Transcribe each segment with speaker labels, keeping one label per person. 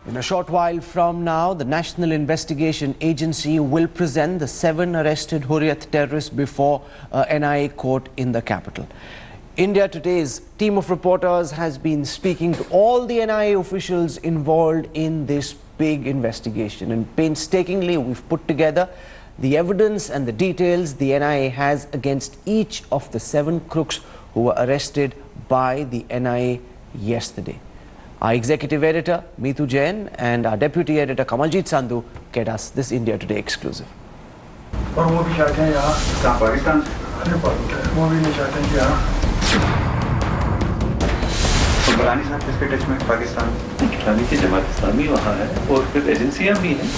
Speaker 1: In a short while from now, the National Investigation Agency will present the 7 arrested Hurriyat terrorists before NIA court in the capital. India Today's team of reporters has been speaking to all the NIA officials involved in this big investigation, and painstakingly we've put together the evidence and the details the NIA has against each of the 7 crooks who were arrested by the NIA yesterday. Our executive editor Meetu Jain and our deputy editor Kamaljit Sandhu get us this India Today exclusive.
Speaker 2: Gilani साहब किसके touch में पाकिस्तान? गिलानी की जमात इस्लामी वहाँ है और फिर एजेंसियाँ भी हैं।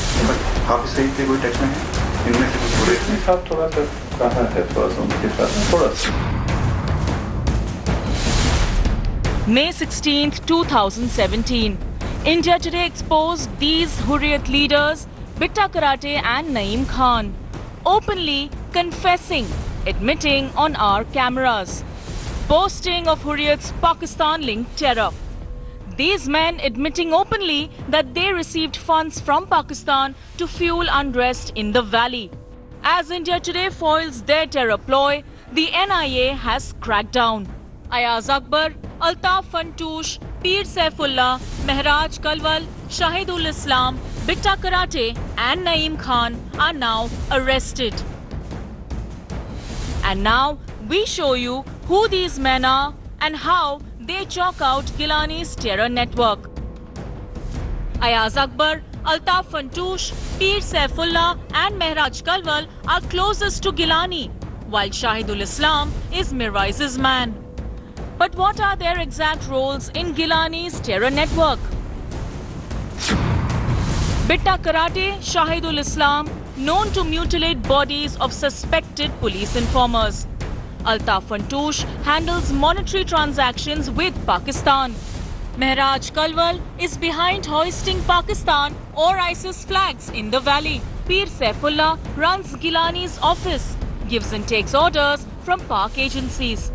Speaker 2: आप इससे कोई टच में हैं? इनमें से कुछ थोड़े इसमें साहब थोड़ा सा कहाँ है थोड़ा सा उनके साथ थोड़ा सा।
Speaker 3: May 16th, 2017. India Today exposed these Hurriyat leaders, Bitta Karate and Naeem Khan, openly confessing, admitting on our cameras, boasting of Hurriyat's Pakistan-linked terror. These men admitting openly that they received funds from Pakistan to fuel unrest in the valley. As India Today foils their terror ploy, the NIA has cracked down. Aaj Tak, Altaf Ahmed Shah, Pir Saifullah, Mehraj Kalwal, Shahidul Islam, Bitta Karate and Naeem Khan are now arrested. And now we show you who these men are and how they chalk out Geelani's terror network. Aaj Tak, Altaf Ahmed Shah, Pir Saifullah and Mehraj Kalwal are closest to Geelani, while Shahidul Islam is Mirwaiz's man. But what are their exact roles in Geelani's terror network? Bitta Karate, Shahidul Islam, known to mutilate bodies of suspected police informers. Altaf Ahmed Shah handles monetary transactions with Pakistan. Mehraj Kalwal is behind hoisting Pakistan or ISIS flags in the valley. Pir Saifullah runs Geelani's office, gives and takes orders from Pak agencies.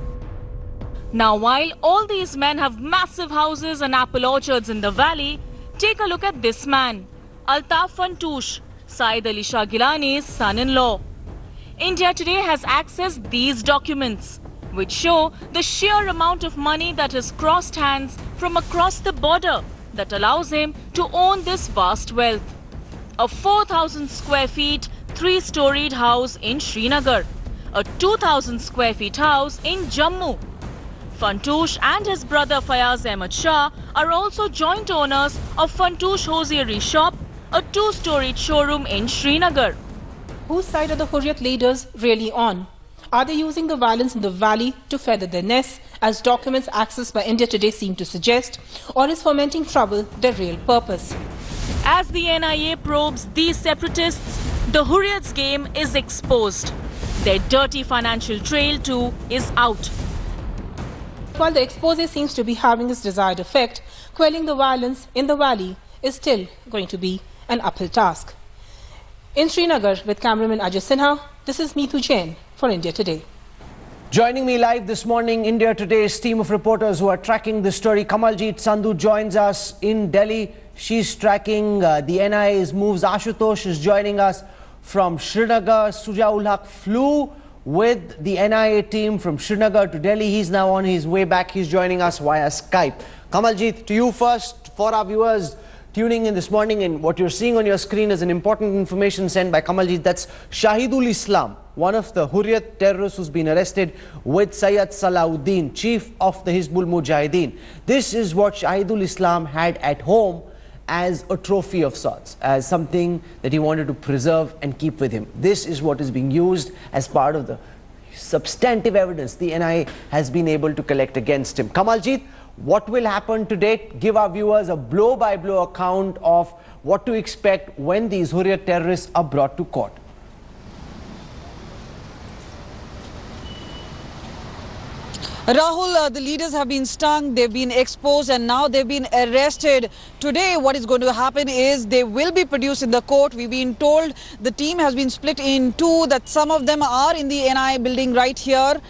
Speaker 3: Now, while all these men have massive houses and apple orchards in the valley, take a look at this man, Altaf Ahmed Shah, Syed Ali Shah Geelani's son-in-law. India Today has accessed these documents, which show the sheer amount of money that has crossed hands from across the border that allows him to own this vast wealth. A 4,000 square feet, 3-storied house in Srinagar, a 2,000 square feet house in Jammu. Fantoosh and his brother Syed Ahmed Shah are also joint owners of Fantoosh Hosiery Shop, a 2-storied showroom in Srinagar.
Speaker 4: Whose side are the Hurriyat leaders really on? Are they using the violence in the valley to feather their nests, as documents accessed by India Today seem to suggest, or is fomenting trouble their real purpose?
Speaker 3: As the NIA probes these separatists, the Hurriyat's game is exposed. Their dirty financial trail too is out.
Speaker 4: While the expose seems to be having its desired effect, quelling the violence in the valley is still going to be an uphill task. In Srinagar with cameraman Ajay Sinha, this is Meetu Jain for India Today.
Speaker 1: Joining me live this morning, India Today's team of reporters who are tracking this story. Kamaljit Sandhu joins us in Delhi. She's tracking the NIA's moves. Ashutosh is joining us from Srinagar. Sujaul Haq flew with the NIA team from Srinagar to Delhi. He's now on his way back. He's joining us via Skype. Kamaljit, to you first. For our viewers tuning in this morning, and what you're seeing on your screen is an important information sent by Kamaljit. That's Shahidul Islam, one of the Hurriyat terrorists who's been arrested with Sayyid Salahuddin, chief of the Hizbul Mujahideen. This is what Shahidul Islam had at home as a trophy of sorts, as something that he wanted to preserve and keep with him. This is what is being used as part of the substantive evidence the NIA has been able to collect against him. Kamaljit, what will happen today? Give our viewers a blow-by-blow account of what to expect when these Hurriyat terrorists are brought to court.
Speaker 5: Rahul, the leaders have been stung, they've been exposed and now they've been arrested today what is going to happen is they will be produced in the court. We've been told the team has been split in two, that some of them are in the NI building right here.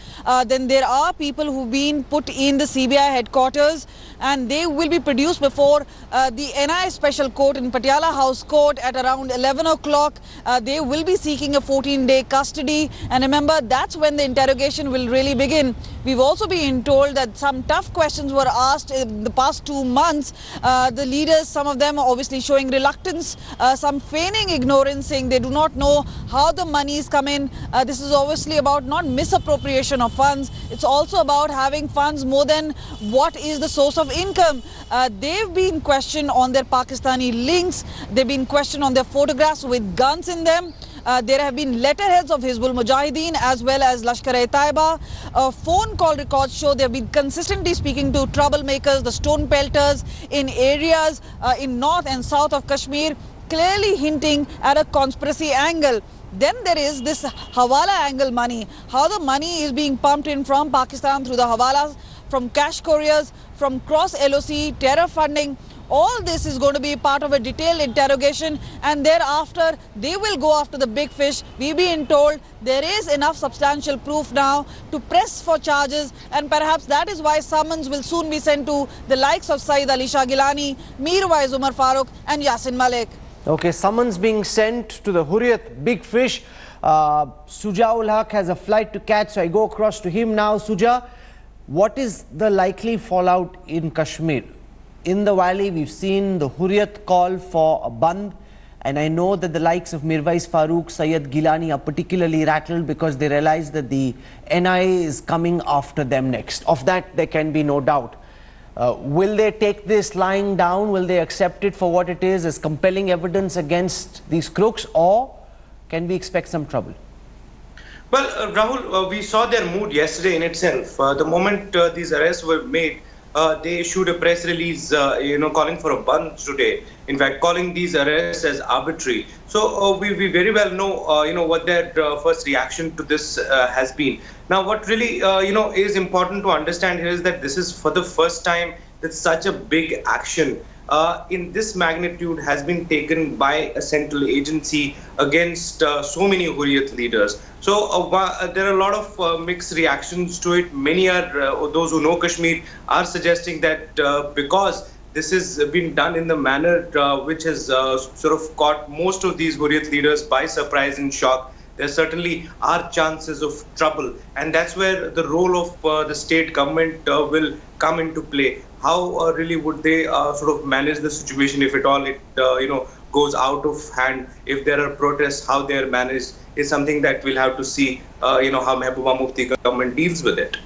Speaker 5: Then there are people who've been put in the CBI headquarters, and they will be produced before the NI Special Court in Patiala House Court at around 11 o'clock. They will be seeking a 14-day custody, and remember, that's when the interrogation will really begin. We've also been told that some tough questions were asked in the past 2 months. The leaders, some of them obviously showing reluctance, some feigning ignorance, saying they do not know how the monies come in. This is obviously about not misappropriation of funds. It's also about having funds more than what is the source of income. They've been questioned on their Pakistani links. They've been questioned on their photographs with guns in them. There have been letterheads of Hizbul Mujahideen as well as Lashkar-e-Taiba. Phone call records show they have been consistently speaking to troublemakers, the stone pelters in areas in north and south of Kashmir, clearly hinting at a conspiracy angle. Then there is this Hawala angle money, how the money is being pumped in from Pakistan through the Hawalas, from cash couriers, from cross-LOC, terror funding. All this is going to be part of a detailed interrogation, and thereafter they will go after the big fish. We've been told there is enough substantial proof now to press for charges, and perhaps that is why summons will soon be sent to the likes of Syed Ali Shah Geelani, Mirwais Umar Farooq and Yasin Malik.
Speaker 1: Okay, summons being sent to the Hurriyat big fish. Suja ul Haq has a flight to catch, so I go across to him now. Suja, what is the likely fallout in Kashmir? In the valley, we've seen the Hurriyat call for a band, and I know that the likes of Mirwais Farooq, Syed Geelani are particularly rattled because they realize that the NI is coming after them next. Of that, there can be no doubt. Will they take this lying down? Will they accept it for what it is, as compelling evidence against these crooks, or can we expect some trouble?
Speaker 6: Well, Rahul, we saw their mood yesterday in itself. The moment these arrests were made, they issued a press release, calling for a band today. In fact, calling these arrests as arbitrary. So we very well know, what their first reaction to this has been. Now, what really, is important to understand here is that this is for the first time that such a big action in this magnitude has been taken by a central agency against so many Hurriyat leaders. So there are a lot of mixed reactions to it. Many are, those who know Kashmir, are suggesting that because this has been done in the manner which has sort of caught most of these Hurriyat leaders by surprise and shock, there certainly are chances of trouble. And that's where the role of the state government will come into play. How really would they sort of manage the situation if at all it, goes out of hand? If there are protests, how they are managed is something that we'll have to see, how Mehbooba Mufti government deals with it.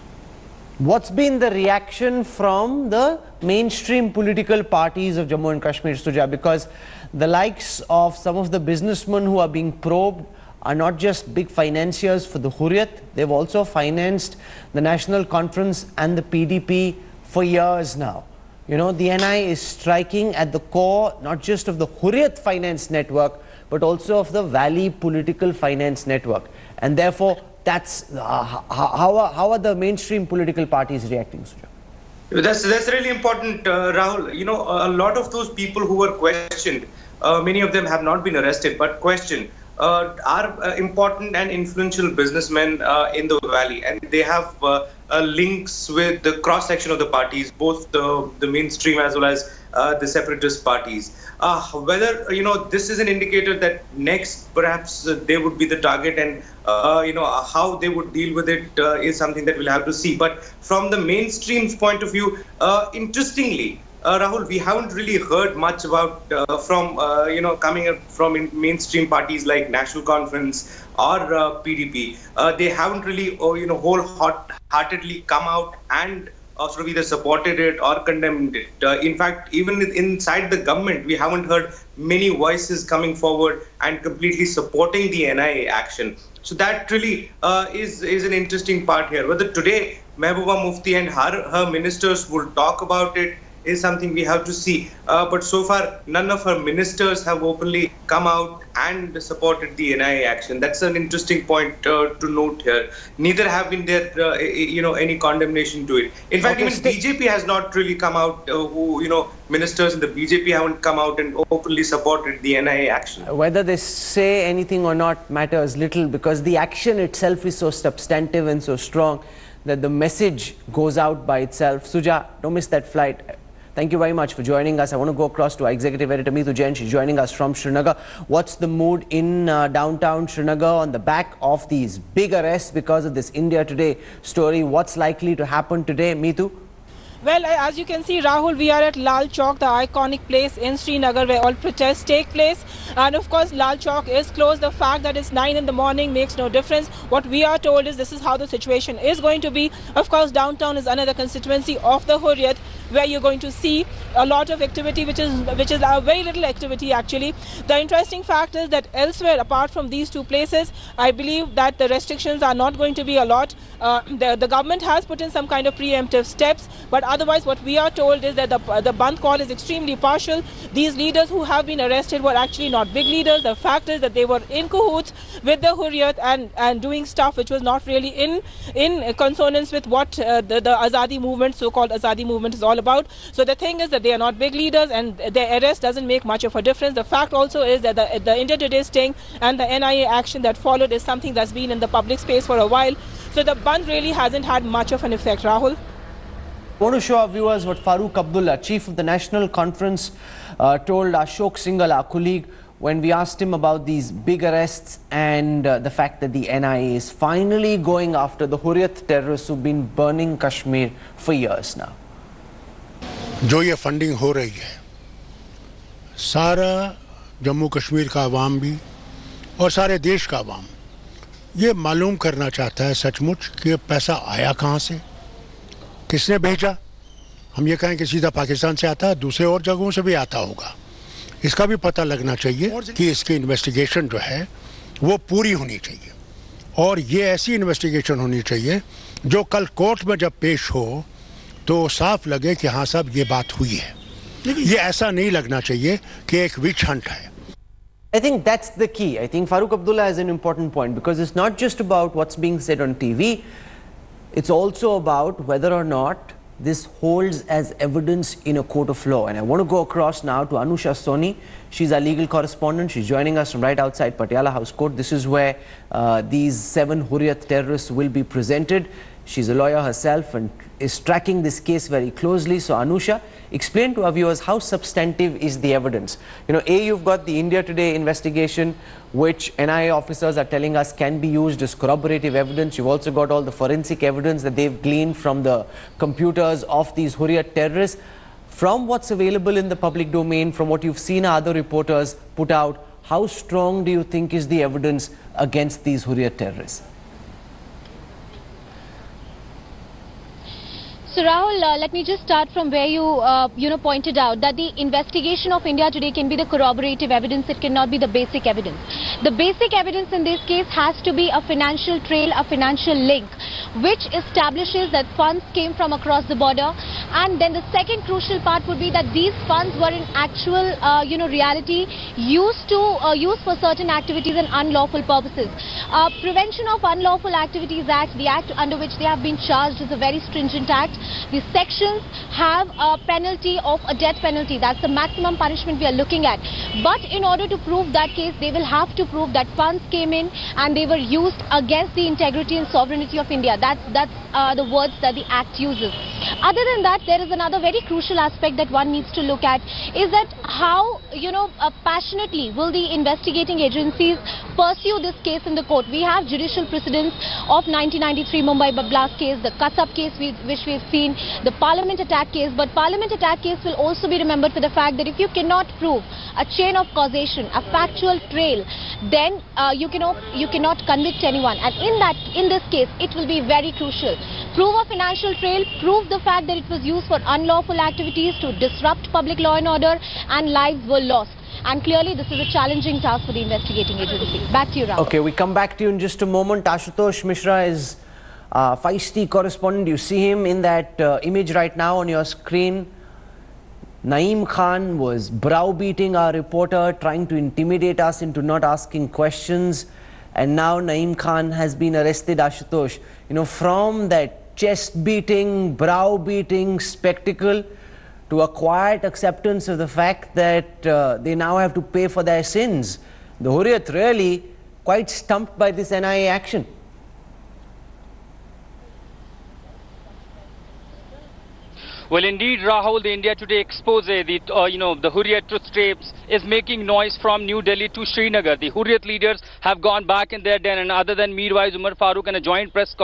Speaker 1: What's been the reaction from the mainstream political parties of Jammu and Kashmir, Suja? Because the likes of some of the businessmen who are being probed are not just big financiers for the Hurriyat, they've also financed the National Conference and the PDP for years now. The NI is striking at the core, not just of the Hurriyat finance network, but also of the Valley political finance network. And therefore, that's how are the mainstream political parties reacting, Suja?
Speaker 6: That's really important, Rahul. A lot of those people who were questioned, many of them have not been arrested, but questioned, are important and influential businessmen in the valley, and they have links with the cross-section of the parties, both the mainstream as well as the separatist parties. Whether this is an indicator that next perhaps they would be the target, and how they would deal with it is something that we'll have to see. But from the mainstream's point of view, interestingly, Rahul, we haven't really heard much about coming up from mainstream parties like National Conference or PDP. They haven't really, wholeheartedly come out and sort of either supported it or condemned it. In fact, even inside the government, we haven't heard many voices coming forward and completely supporting the NI action. So that really is an interesting part here. Whether today Mehbooba Mufti and her ministers will talk about it is something we have to see. But so far, none of her ministers have openly come out and supported the NIA action. That's an interesting point to note here. Neither have been there, any condemnation to it. In fact, even BJP has not really come out. Ministers in the BJP haven't come out and openly supported the NIA action.
Speaker 1: Whether they say anything or not matters little, because the action itself is so substantive and so strong that the message goes out by itself. Suja, don't miss that flight. Thank you very much for joining us. I want to go across to our executive editor, Meetu Jain. She's joining us from Srinagar. What's the mood in downtown Srinagar on the back of these big arrests because of this India Today story? What's likely to happen today, Meetu?
Speaker 4: Well, as you can see, Rahul, we are at Lal Chowk, the iconic place in Srinagar where all protests take place. And of course, Lal Chowk is closed. The fact that it's 9 in the morning makes no difference. What we are told is this is how the situation is going to be. Of course, downtown is another constituency of the Hurriyat, where you're going to see a lot of activity, which is very little activity actually. The interesting fact is that elsewhere, apart from these two places, I believe that the restrictions are not going to be a lot. The government has put in some kind of preemptive steps, but otherwise what we are told is that the Bandh call is extremely partial. These leaders who have been arrested were actually not big leaders. The fact is that they were in cahoots with the Hurriyat and doing stuff which was not really in consonance with what the Azadi movement, so-called Azadi movement, is all about. So the thing is that they are not big leaders and their arrest doesn't make much of a difference. The fact also is that the India Today sting and the NIA action that followed is something that's been in the public space for a while. So the Bandh really hasn't had much of an effect, Rahul.
Speaker 1: I want to show our viewers what Farooq Abdullah, chief of the National Conference, told Ashok Singhal, our colleague, when we asked him about these big arrests and the fact that the NIA is finally going after the Hurriyat terrorists who've been burning Kashmir for years now.
Speaker 7: जो ये funding हो रही है, सारा जम्मू कश्मीर का अवाम भी और सारे देश का अवाम ये मालूम करना चाहता है सचमुच कि पैसा आया कहाँ से, किसने भेजा। हम ये कहें कि सीधा पाकिस्तान से आता है, दूसरे और जगहों से भी आता होगा। इसका भी पता लगना चाहिए कि इसकी इन्वेस्टिगेशन जो है वो पूरी होनी चाहिए और ये ऐसी इन्वेस्टिगेशन होनी चाहिए जो कल कोर्ट में जब पेश हो तो साफ लगे कि हाँ साहब ये बात हुई है। ये ऐसा नहीं लगना चाहिए कि एक विच हंट है।
Speaker 1: I think that's the key. I think Farooq Abdullah has an important point, because it's not just about what's being said on TV. It's also about whether or not this holds as evidence in a court of law. And I want to go across now to Anusha Soni. She's our legal correspondent. She's joining us from right outside Patiala House Court. This is where these 7 Hurriyat terrorists will be presented. She's a lawyer herself and is tracking this case very closely. So Anusha, explain to our viewers how substantive is the evidence. You know, you've got the India Today investigation, which NIA officers are telling us can be used as corroborative evidence. You've also got all the forensic evidence that they've gleaned from the computers of these Hurriyat terrorists. From what's available in the public domain, from what you've seen other reporters put out, how strong do you think is the evidence against these Hurriyat terrorists?
Speaker 8: So Rahul, let me just start from where you pointed out that the investigation of India Today can be the corroborative evidence. It cannot be the basic evidence. The basic evidence in this case has to be a financial trail, a financial link, which establishes that funds came from across the border. And then the second crucial part would be that these funds were in actual, reality used for certain activities and unlawful purposes. Prevention of Unlawful Activities Act, the act under which they have been charged, is a very stringent act. The sections have a penalty of a death penalty. That's the maximum punishment we are looking at. But in order to prove that case, they will have to prove that funds came in and they were used against the integrity and sovereignty of India. That's the words that the act uses. Other than that, there is another very crucial aspect that one needs to look at, is that how, passionately will the investigating agencies pursue this case in the court. We have judicial precedents of 1993 Mumbai blast case, the Kasab case which we've seen, the Parliament attack case. But Parliament attack case will also be remembered for the fact that if you cannot prove a chain of causation, a factual trail, then you cannot convict anyone. And in this case, it will be very crucial. Prove a financial trail, prove the fact that it was used for unlawful activities to disrupt public law and order, and lives were lost. And clearly, this is a challenging task for the investigating agency. Back to you, Rahul.
Speaker 1: Okay, we come back to you in just a moment. Ashutosh Mishra is feisty correspondent. You see him in that image right now on your screen. Naeem Khan was browbeating our reporter, trying to intimidate us into not asking questions. And now Naeem Khan has been arrested, Ashutosh. You know, from that chest-beating, brow-beating spectacle to a quiet acceptance of the fact that they now have to pay for their sins. The Hurriyat really quite stumped by this NIA action.
Speaker 9: Well, indeed, Rahul, the India Today expose, the Hurriyat truth tapes is making noise from New Delhi to Srinagar. The Hurriyat leaders have gone back in their den, and other than Mirwais Umar Farooq and a joint press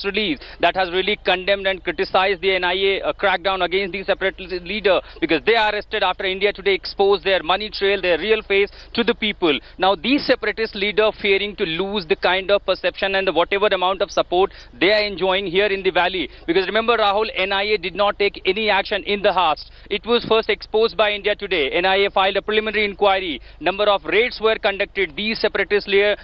Speaker 9: release that has really condemned and criticized the NIA crackdown against the separatist leader, because they are arrested after India Today exposed their money trail, their real face to the people. Now, these separatist leader fearing to lose the kind of perception and the whatever amount of support they are enjoying here in the valley. Because remember, Rahul, NIA did not take any action in the past. It was first exposed by India Today. NIA filed a preliminary inquiry. Number of raids were conducted. These separatist leaders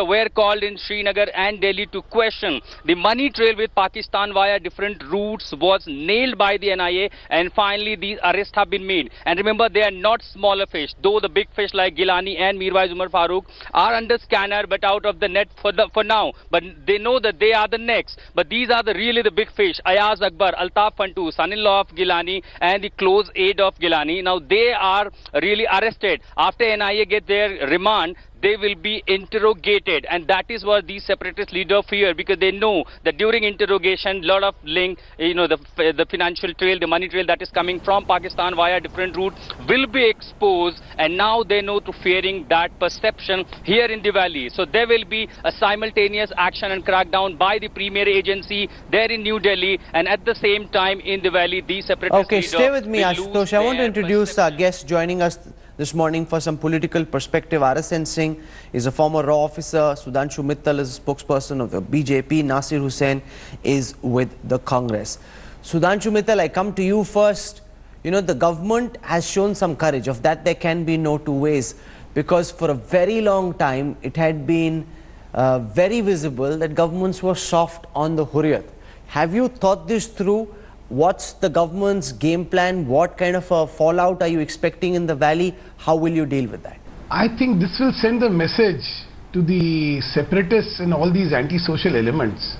Speaker 9: were called in Srinagar and Delhi to question. The money trail with Pakistan via different routes was nailed by the NIA, and finally these arrests have been made. And remember, they are not smaller fish, though the big fish like Geelani and Mirwais Umar Farooq are under scanner but out of the net for now. But they know that they are the next. But these are really the big fish. Ayaz Akbar, Altaf Ahmed Shah, son-in-law of Geelani and the close aide of Geelani. Now they are really arrested. After NIA get their remand, they will be interrogated, and that is what these separatist leaders fear, because they know that during interrogation, lot of link, the financial trail, the money trail that is coming from Pakistan via different route will be exposed, and now they know to fearing that perception here in the valley. So there will be a simultaneous action and crackdown by the premier agency there in New Delhi, and at the same time in the valley, these separatist leaders.
Speaker 1: Okay, stay with me, Ashutosh. I want to introduce our guest joining us this morning for some political perspective. RSN Singh is a former RAW officer. Sudhanshu Mittal is a spokesperson of the BJP. Nasir Hussain is with the Congress. Sudhanshu Mittal, I come to you first. You know, the government has shown some courage. Of that there can be no two ways, because for a very long time it had been very visible that governments were soft on the Hurriyat. Have you thought this through? What's the government's game plan? What kind of a fallout are you expecting in the valley? How will you deal with that?
Speaker 10: I think this will send a message to the separatists and all these anti-social elements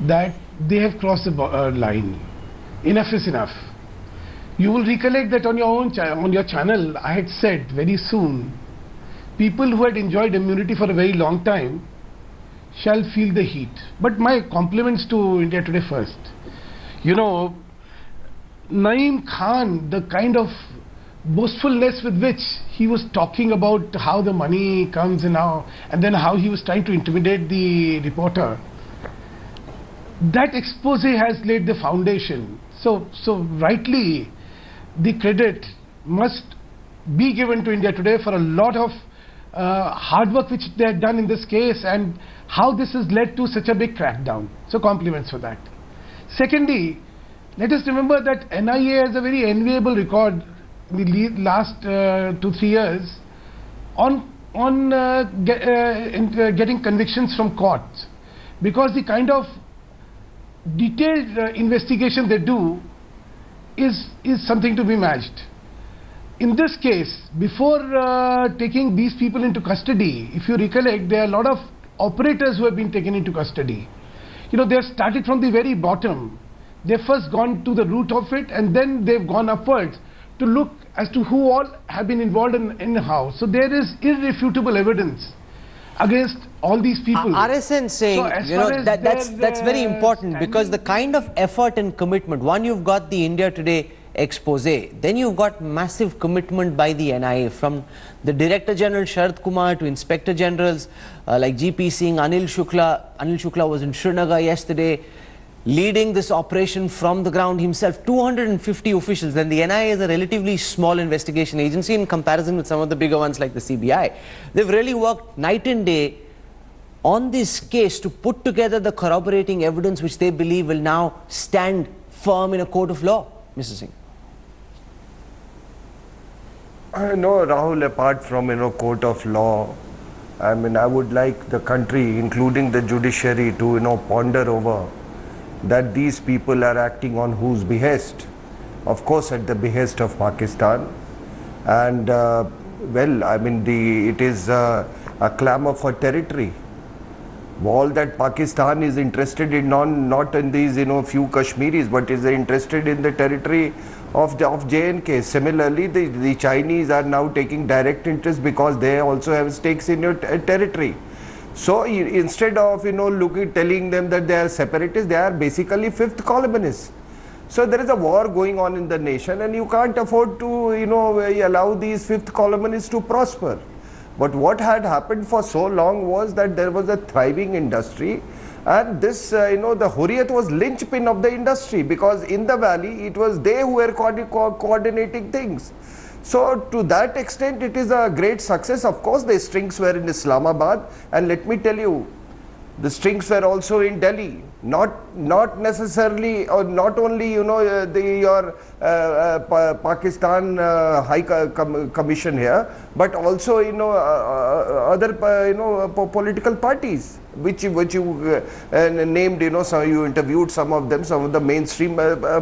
Speaker 10: that they have crossed the line. Enough is enough. You will recollect that on your channel, I had said very soon, people who had enjoyed immunity for a very long time shall feel the heat. But my compliments to India Today first. You know, Naeem Khan, the kind of boastfulness with which he was talking about how the money comes and then how he was trying to intimidate the reporter, that expose has laid the foundation. So rightly, the credit must be given to India Today for a lot of hard work which they have done in this case, and how this has led to such a big crackdown. So compliments for that. Secondly, let us remember that NIA has a very enviable record in the last 2-3 years on getting convictions from courts, because the kind of detailed investigation they do is something to be matched. In this case, before taking these people into custody, if you recollect, there are a lot of operators who have been taken into custody. You know, they have started from the very bottom. They've first gone to the root of it, and then they've gone upwards to look as to who all have been involved in how. So there is irrefutable evidence against all these people.
Speaker 1: RSN saying, so you know, that's very important, because the kind of effort and commitment, one, you've got the India Today expose, then you've got massive commitment by the NIA, from the Director General Sharad Kumar to Inspector Generals like GP Singh, Anil Shukla. Anil Shukla was in Srinagar yesterday leading this operation from the ground himself. 250 officials, and the NIA is a relatively small investigation agency in comparison with some of the bigger ones like the CBI. They've really worked night and day on this case to put together the corroborating evidence which they believe will now stand firm in a court of law. Mr. Singh.
Speaker 11: No, Rahul, apart from, court of law, I mean, I would like the country, including the judiciary, to, ponder over that these people are acting on whose behest. of course at the behest of Pakistan. And well, I mean, it is a clamor for territory. All that Pakistan is interested in, not in these few Kashmiris, but is interested in the territory of J&K. Similarly, the Chinese are now taking direct interest because they also have stakes in your territory. So instead of telling them that they are separatists, they are basically fifth columnists. So there is a war going on in the nation, and you can't afford to allow these fifth columnists to prosper. But what had happened for so long was that there was a thriving industry, and this, the Hurriyat was linchpin of the industry, because in the valley it was they who were coordinating things. So to that extent it is a great success. Of course the strings were in Islamabad, and let me tell you, the strings were also in Delhi. Not necessarily, or not only your Pakistan High Commission here, but also other political parties which you named. So you interviewed some of them, some of the mainstream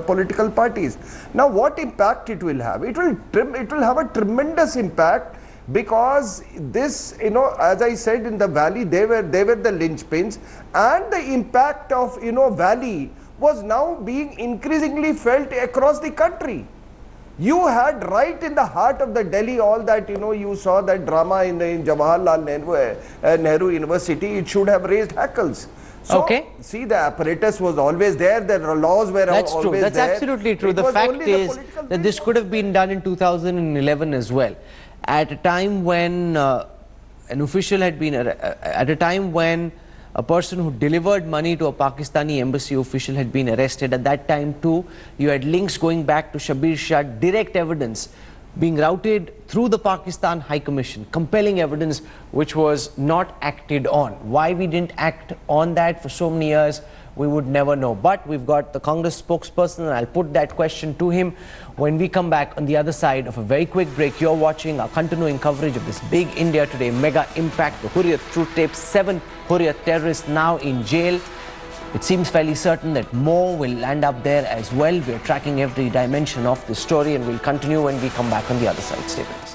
Speaker 11: political parties. Now what impact it will have? It will have a tremendous impact, because this, as I said, in the valley they were the linchpins, and the impact of valley was now being increasingly felt across the country. You had right in the heart of the Delhi, all that you saw that drama in Jawaharlal Nehru University. It should have raised hackles. So,
Speaker 1: okay.
Speaker 11: See, the apparatus was always there, the laws were always there. That's true,
Speaker 1: that's absolutely true. The fact is that this could have been done in 2011 as well. At a time when an official had been, at a time when a person who delivered money to a Pakistani embassy official had been arrested. At that time too, you had links going back to Shabir Shah, direct evidence being routed through the Pakistan High Commission, compelling evidence which was not acted on. Why we didn't act on that for so many years, we would never know. But we've got the Congress spokesperson, and I'll put that question to him when we come back on the other side of a very quick break. You're watching our continuing coverage of this big India Today mega impact, the Hurriyat truth tape. 7 Hurriyat terrorists now in jail. It seems fairly certain that more will land up there as well. We're tracking every dimension of this story, and we'll continue when we come back on the other side. Stay with us.